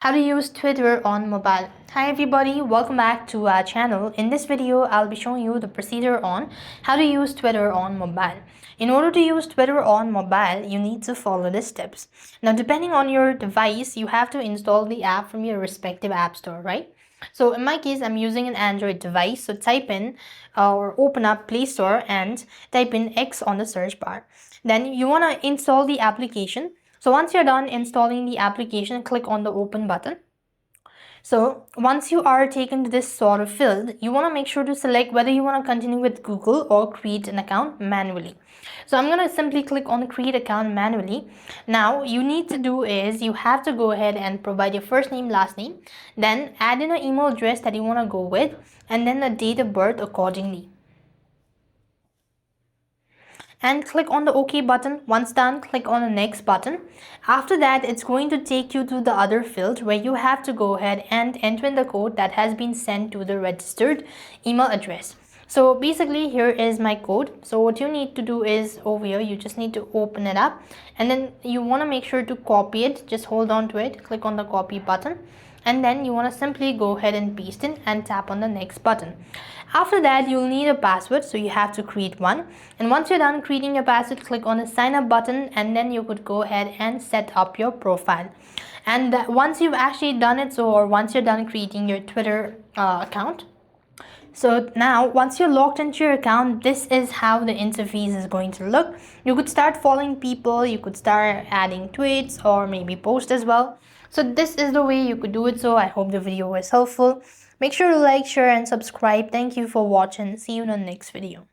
How to use Twitter on mobile. Hi everybody, welcome back to our channel. In this video, I'll be showing you the procedure on how to use Twitter on mobile. In order to use Twitter on mobile, you need to follow the steps. Now, depending on your device, you have to install the app from your respective app store, right? So in my case, I'm using an Android device. So type in or open up Play Store and type in X on the search bar. Then you want to install the application. So once you're done installing the application, click on the open button. So once you are taken to this sort of field, you want to make sure to select whether you want to continue with Google or create an account manually. So I'm going to simply click on the create account manually. Now you need to do is you have to go ahead and provide your first name, last name, then add in an email address that you want to go with, and then the date of birth accordingly. And click on the OK button. Once done, click on the next button. After that, it's going to take you to the other field where you have to go ahead and enter in the code that has been sent to the registered email address. So basically here is my code. So what you need to do is over here, you just need to open it up and then you want to make sure to copy it. Just hold on to it, click on the copy button, and then you want to simply go ahead and paste it and tap on the next button. After that, you'll need a password, so you have to create one. And once you're done creating your password, click on the sign up button and then you could go ahead and set up your profile. And once you've actually done it, or once you're done creating your Twitter account, so now once you're logged into your account, this is how the interface is going to look. You could start following people, you could start adding tweets or maybe post as well. So this is the way you could do it. So I hope the video was helpful. Make sure to like, share and subscribe. Thank you for watching. See you in the next video.